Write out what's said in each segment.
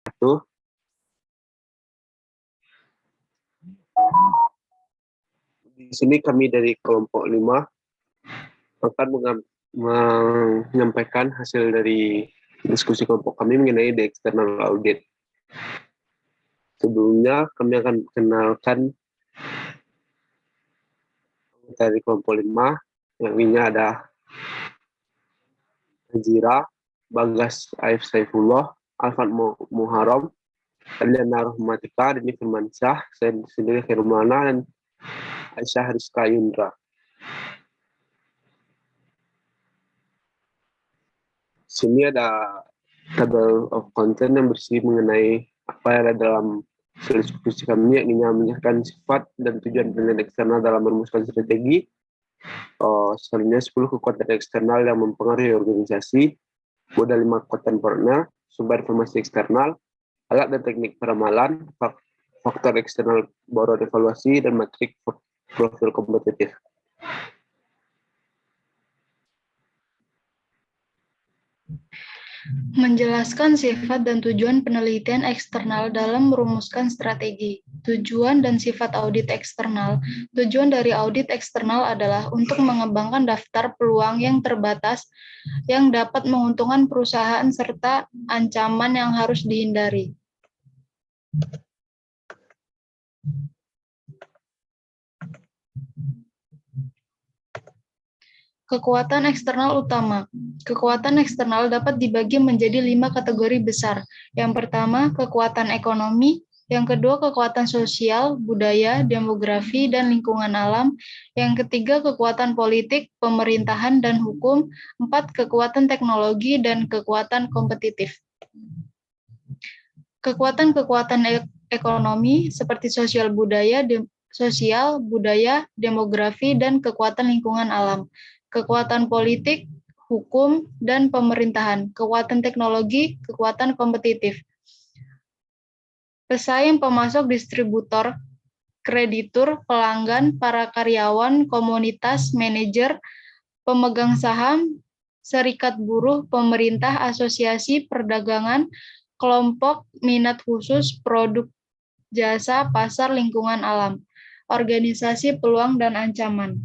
Tuh, di sini kami dari kelompok 5 akan menyampaikan hasil dari diskusi kelompok kami mengenai the external audit. Sebelumnya kami akan kenalkan dari kelompok 5, yang ini ada Najira, Bagas Aif Saifullah, Alfat Muharram, Aliana Rahmatika, Dini Firmansyah, saya sendiri Firmana, dan Aisyah Rizka Yundra. Sini ada table of content yang bersih mengenai apa yang ada dalam diskusi kami, yakni menjelaskan sifat dan tujuan penilaian eksternal dalam merumuskan strategi. Selanjutnya 10 kekuatan eksternal yang mempengaruhi organisasi, modal 5 kekuatan partner, sumber informasi eksternal, alat dan teknik peramalan, faktor eksternal baru evaluasi, dan matrik profil kompetitif. Menjelaskan sifat dan tujuan penelitian eksternal dalam merumuskan strategi. Tujuan dan sifat audit eksternal. Tujuan dari audit eksternal adalah untuk mengembangkan daftar peluang yang terbatas yang dapat menguntungkan perusahaan serta ancaman yang harus dihindari. Kekuatan eksternal utama. Kekuatan eksternal dapat dibagi menjadi 5 kategori besar. Yang pertama, kekuatan ekonomi. Yang kedua, kekuatan sosial, budaya, demografi, dan lingkungan alam. Yang ketiga, kekuatan politik, pemerintahan, dan hukum. 4, kekuatan teknologi, dan kekuatan kompetitif. Kekuatan-kekuatan ekonomi seperti sosial, budaya, demografi, dan kekuatan lingkungan alam. Kekuatan politik, hukum, dan pemerintahan, kekuatan teknologi, kekuatan kompetitif. Pesaing, pemasok, distributor, kreditur, pelanggan, para karyawan, komunitas, manajer, pemegang saham, serikat buruh, pemerintah, asosiasi, perdagangan, kelompok, minat khusus, produk, jasa, pasar, lingkungan alam, organisasi, peluang, dan ancaman.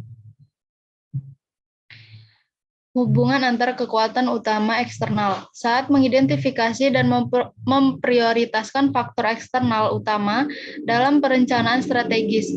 Hubungan antara kekuatan utama eksternal. Saat mengidentifikasi dan memprioritaskan faktor eksternal utama dalam perencanaan strategis,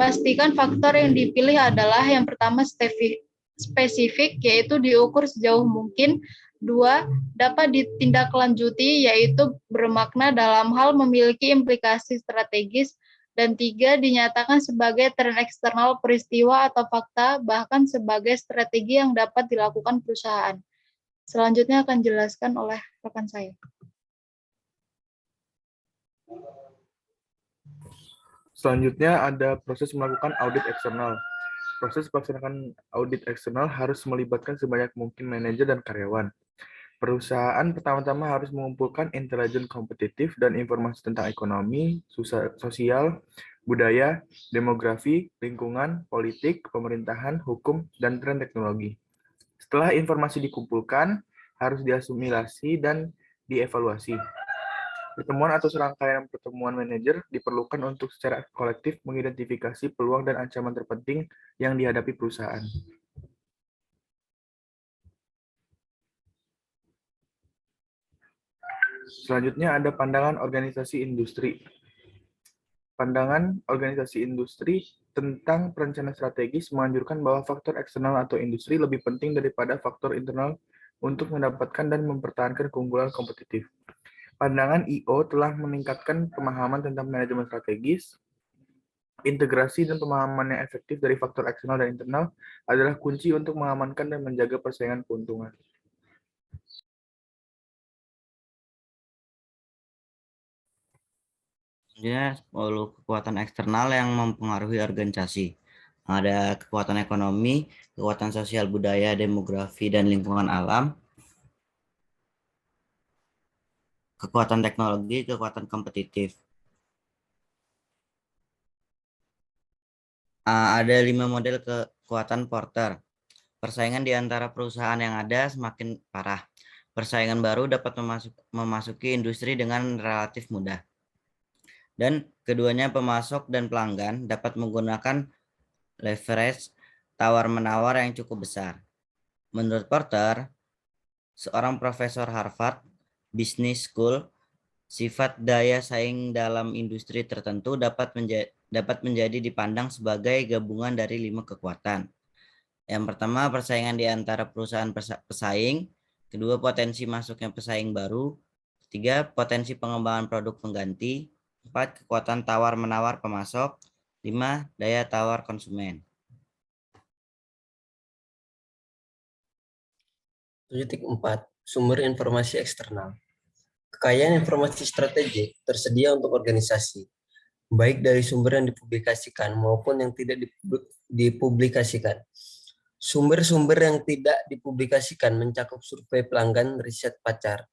pastikan faktor yang dipilih adalah yang pertama spesifik, yaitu diukur sejauh mungkin. 2, dapat ditindaklanjuti, yaitu bermakna dalam hal memiliki implikasi strategis. Dan 3, dinyatakan sebagai tren eksternal peristiwa atau fakta, bahkan sebagai strategi yang dapat dilakukan perusahaan. Selanjutnya akan dijelaskan oleh rekan saya. Selanjutnya ada proses melakukan audit eksternal. Proses pelaksanaan audit eksternal harus melibatkan sebanyak mungkin manajer dan karyawan. Perusahaan pertama-tama harus mengumpulkan intelijen kompetitif dan informasi tentang ekonomi, sosial, budaya, demografi, lingkungan, politik, pemerintahan, hukum, dan tren teknologi. Setelah informasi dikumpulkan, harus diasimilasi dan dievaluasi. Pertemuan atau serangkaian pertemuan manajer diperlukan untuk secara kolektif mengidentifikasi peluang dan ancaman terpenting yang dihadapi perusahaan. Selanjutnya ada pandangan organisasi industri. Pandangan organisasi industri tentang perencanaan strategis menganjurkan bahwa faktor eksternal atau industri lebih penting daripada faktor internal untuk mendapatkan dan mempertahankan keunggulan kompetitif. Pandangan I.O. telah meningkatkan pemahaman tentang manajemen strategis. Integrasi dan pemahaman yang efektif dari faktor eksternal dan internal adalah kunci untuk mengamankan dan menjaga persaingan keuntungan. Selanjutnya 10 kekuatan eksternal yang mempengaruhi organisasi. Ada kekuatan ekonomi, kekuatan sosial budaya, demografi, dan lingkungan alam, kekuatan teknologi, kekuatan kompetitif. Ada 5 model kekuatan Porter. Persaingan di antara perusahaan yang ada semakin parah. Persaingan baru dapat memasuki industri dengan relatif mudah. Dan keduanya pemasok dan pelanggan dapat menggunakan leverage tawar-menawar yang cukup besar. Menurut Porter, seorang profesor Harvard Business School, sifat daya saing dalam industri tertentu dapat menjadi dipandang sebagai gabungan dari 5 kekuatan. Yang pertama, persaingan di antara perusahaan pesaing. Kedua, potensi masuknya pesaing baru. Tiga, potensi pengembangan produk pengganti. 4, kekuatan tawar-menawar pemasok. 5, daya tawar konsumen. 7.4. Sumber informasi eksternal. Kekayaan informasi strategik tersedia untuk organisasi, baik dari sumber yang dipublikasikan maupun yang tidak dipublikasikan. Sumber-sumber yang tidak dipublikasikan mencakup survei pelanggan, riset pacar,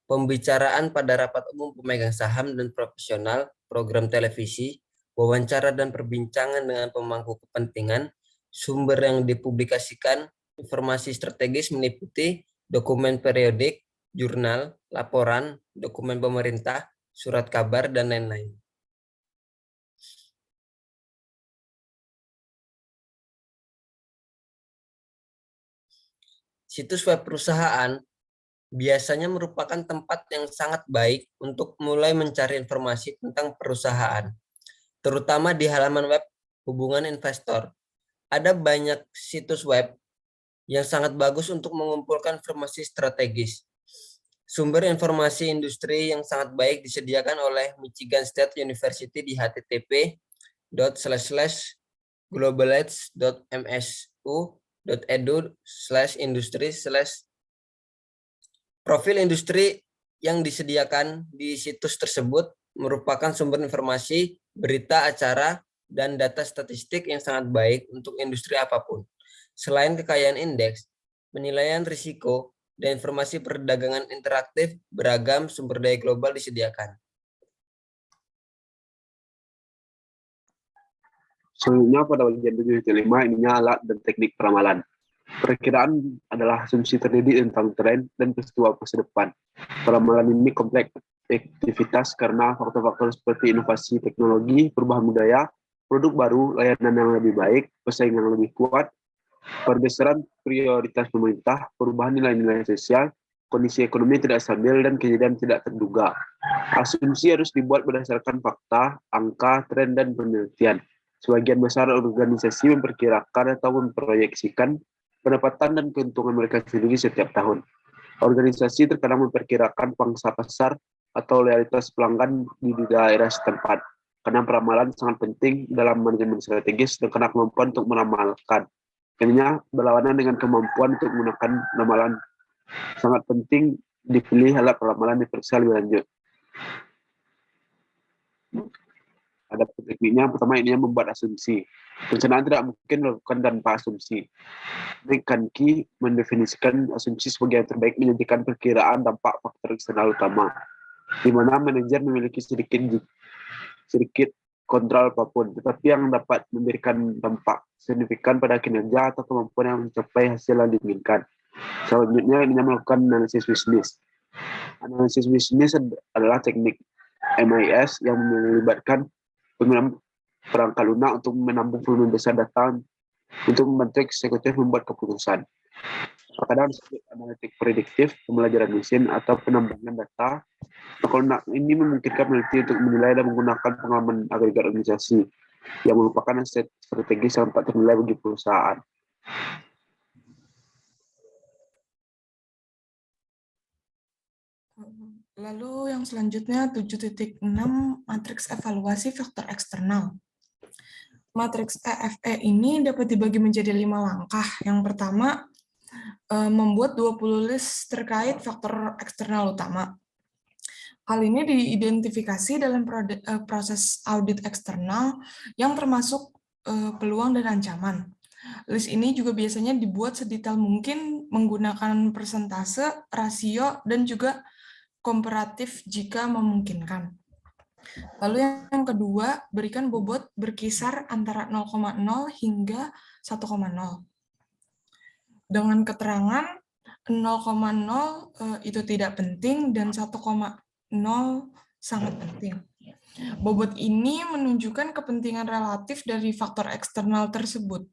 pembicaraan pada rapat umum pemegang saham dan profesional, program televisi, wawancara dan perbincangan dengan pemangku kepentingan. Sumber yang dipublikasikan informasi strategis meliputi dokumen periodik, jurnal, laporan, dokumen pemerintah, surat kabar, dan lain-lain. Situs web perusahaan biasanya merupakan tempat yang sangat baik untuk mulai mencari informasi tentang perusahaan, terutama di halaman web hubungan investor. Ada banyak situs web yang sangat bagus untuk mengumpulkan informasi strategis. Sumber informasi industri yang sangat baik disediakan oleh Michigan State University di http://globaleds.msu.edu/industri/ Profil industri yang disediakan di situs tersebut merupakan sumber informasi, berita acara, dan data statistik yang sangat baik untuk industri apapun. Selain kekayaan indeks, penilaian risiko, dan informasi perdagangan interaktif, beragam sumber daya global disediakan. Selanjutnya pada bagian 7.5 ininya alat dan teknik peramalan. Perakiraan adalah asumsi terdiri tentang tren dan peristiwa masa depan. Peramalan ini kompleks aktivitas karena faktor-faktor seperti inovasi teknologi, perubahan budaya, produk baru, layanan yang lebih baik, pesaing yang lebih kuat, pergeseran prioritas pemerintah, perubahan nilai-nilai sosial, kondisi ekonomi tidak stabil, dan kejadian tidak terduga. Asumsi harus dibuat berdasarkan fakta, angka, tren, dan penelitian. Sebagian besar organisasi memperkirakan atau memproyeksikan pendapatan dan keuntungan mereka sendiri setiap tahun. Organisasi terkadang memperkirakan pangsa pasar atau loyalitas pelanggan di daerah setempat. Karena peramalan sangat penting dalam manajemen strategis dan karena kemampuan untuk meramalkan. Akhirnya berlawanan dengan kemampuan untuk menggunakan ramalan. Sangat penting dipilih alat peramalan diperiksa lebih lanjut. Ada tekniknya, pertama ini membuat asumsi. Perencanaan tidak mungkin dilakukan tanpa asumsi. Rick Kanki mendefinisikan asumsi sebagai yang terbaik menyajikan perkiraan dampak faktor eksternal utama, di mana manajer memiliki sedikit kontrol apapun, tetapi yang dapat memberikan dampak signifikan pada kinerja atau kemampuan yang mencapai hasil yang diinginkan. Selanjutnya ini melakukan analisis bisnis. Analisis bisnis adalah teknik MIS yang melibatkan penggunaan perangkat lunak untuk menampung volume besar data untuk membantu eksekutif membuat keputusan. Terkadang disebut analitik prediktif, pembelajaran mesin, atau penambangan data. Perangkat ini memungkinkan peneliti untuk menilai dan menggunakan pengalaman agregat organisasi yang merupakan aset strategis yang tak ternilai bagi perusahaan. Lalu yang selanjutnya 7.6 matriks evaluasi faktor eksternal. Matriks EFE ini dapat dibagi menjadi 5 langkah. Yang pertama, membuat 20 list terkait faktor eksternal utama. Hal ini diidentifikasi dalam proses audit eksternal yang termasuk peluang dan ancaman. List ini juga biasanya dibuat sedetail mungkin menggunakan persentase, rasio, dan juga komparatif jika memungkinkan. Lalu yang kedua, berikan bobot berkisar antara 0,0 hingga 1,0. Dengan keterangan 0,0 itu tidak penting, dan 1,0 sangat penting. Bobot ini menunjukkan kepentingan relatif dari faktor eksternal tersebut.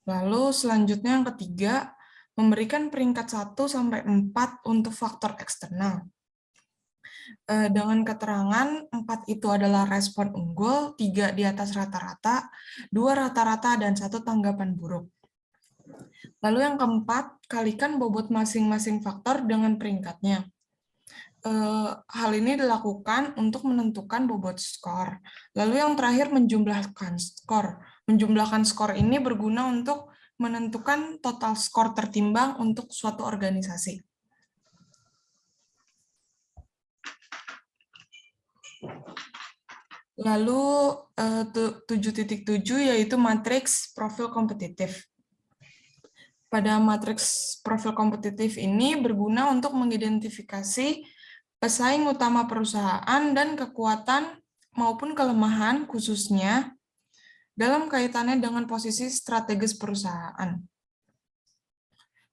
Lalu selanjutnya yang ketiga, memberikan peringkat 1 sampai 4 untuk faktor eksternal. Dengan keterangan 4 itu adalah respon unggul, 3 di atas rata-rata, 2 rata-rata, dan 1 tanggapan buruk. Lalu yang keempat, kalikan bobot masing-masing faktor dengan peringkatnya. Hal ini dilakukan untuk menentukan bobot skor. Lalu yang terakhir, menjumlahkan skor. Menjumlahkan skor ini berguna untuk menentukan total skor tertimbang untuk suatu organisasi. Lalu 7.7 yaitu matriks profil kompetitif. Pada matriks profil kompetitif ini berguna untuk mengidentifikasi pesaing utama perusahaan dan kekuatan maupun kelemahan khususnya dalam kaitannya dengan posisi strategis perusahaan.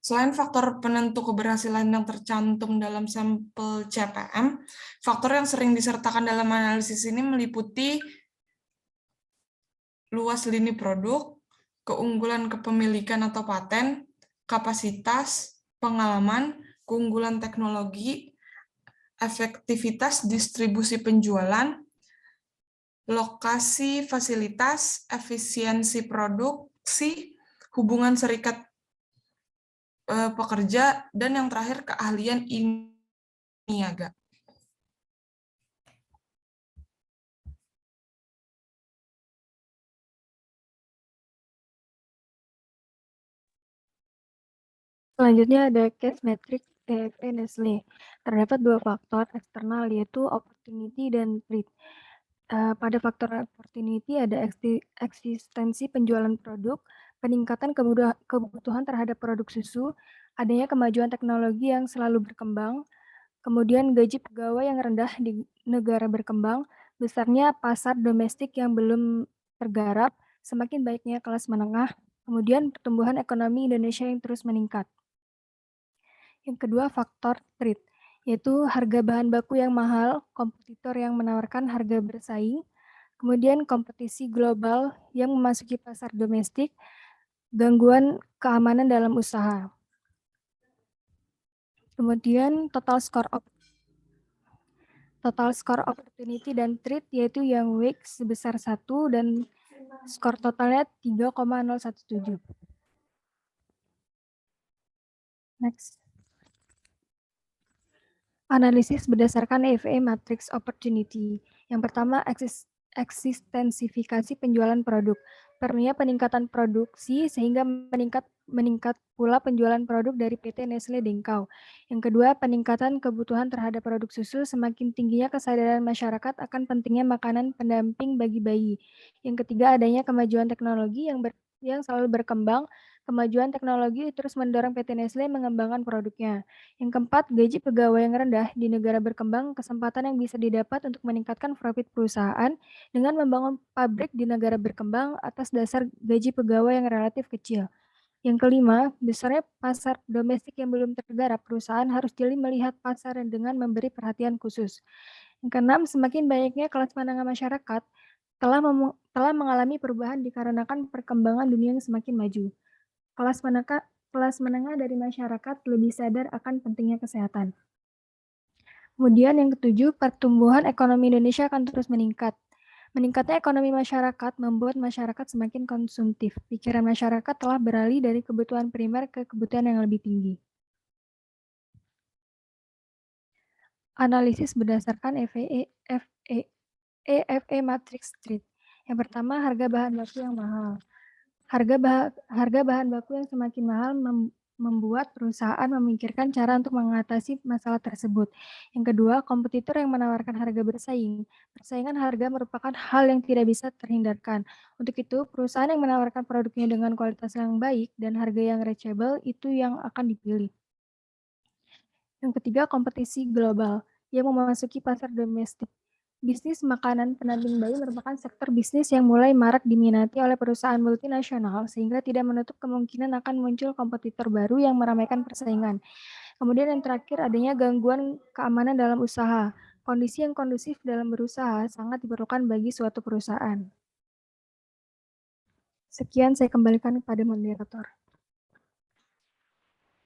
Selain faktor penentu keberhasilan yang tercantum dalam sampel CPM, faktor yang sering disertakan dalam analisis ini meliputi luas lini produk, keunggulan kepemilikan atau paten, kapasitas, pengalaman, keunggulan teknologi, efektivitas distribusi penjualan, lokasi fasilitas, efisiensi produksi, hubungan serikat pekerja, dan yang terakhir keahlian niaga. Selanjutnya ada case matrix EFE Nestle. Terdapat dua faktor eksternal yaitu opportunity dan threat. Pada faktor opportunity ada eksistensi penjualan produk, peningkatan kebutuhan terhadap produk susu, adanya kemajuan teknologi yang selalu berkembang, kemudian gaji pegawai yang rendah di negara berkembang, besarnya pasar domestik yang belum tergarap, semakin baiknya kelas menengah, kemudian pertumbuhan ekonomi Indonesia yang terus meningkat. Yang kedua, faktor threat, yaitu harga bahan baku yang mahal, kompetitor yang menawarkan harga bersaing, kemudian kompetisi global yang memasuki pasar domestik, gangguan keamanan dalam usaha. Kemudian total score opportunity dan threat, yaitu yang weak sebesar 1 dan skor totalnya 3,017. Next. Analisis berdasarkan EVE Matrix Opportunity. Yang pertama, eksistensifikasi penjualan produk. Perlunya peningkatan produksi sehingga meningkat pula penjualan produk dari PT Nestle Dengkau. Yang kedua, peningkatan kebutuhan terhadap produk susu, semakin tingginya kesadaran masyarakat akan pentingnya makanan pendamping bagi bayi. Yang ketiga, adanya kemajuan teknologi yang selalu berkembang. Kemajuan teknologi terus mendorong PT Nestle mengembangkan produknya. Yang keempat, gaji pegawai yang rendah di negara berkembang, kesempatan yang bisa didapat untuk meningkatkan profit perusahaan dengan membangun pabrik di negara berkembang atas dasar gaji pegawai yang relatif kecil. Yang kelima, besarnya pasar domestik yang belum tergarap, perusahaan harus jeli melihat pasar dengan memberi perhatian khusus. Yang keenam, semakin banyaknya kelas menengah masyarakat telah mengalami perubahan dikarenakan perkembangan dunia yang semakin maju. Kelas menengah dari masyarakat lebih sadar akan pentingnya kesehatan. Kemudian yang ketujuh, pertumbuhan ekonomi Indonesia akan terus meningkat. Meningkatnya ekonomi masyarakat membuat masyarakat semakin konsumtif. Pikiran masyarakat telah beralih dari kebutuhan primer ke kebutuhan yang lebih tinggi. Analisis berdasarkan EFE Matrix Street. Yang pertama, harga bahan baku yang mahal. Harga bahan baku yang semakin mahal membuat perusahaan memikirkan cara untuk mengatasi masalah tersebut. Yang kedua, kompetitor yang menawarkan harga bersaing. Persaingan harga merupakan hal yang tidak bisa terhindarkan. Untuk itu, perusahaan yang menawarkan produknya dengan kualitas yang baik dan harga yang reachable itu yang akan dipilih. Yang ketiga, kompetisi global yang memasuki pasar domestik. Bisnis makanan pendamping bayi merupakan sektor bisnis yang mulai marak diminati oleh perusahaan multinasional sehingga tidak menutup kemungkinan akan muncul kompetitor baru yang meramaikan persaingan. Kemudian yang terakhir, adanya gangguan keamanan dalam usaha. Kondisi yang kondusif dalam berusaha sangat diperlukan bagi suatu perusahaan. Sekian, saya kembalikan kepada moderator.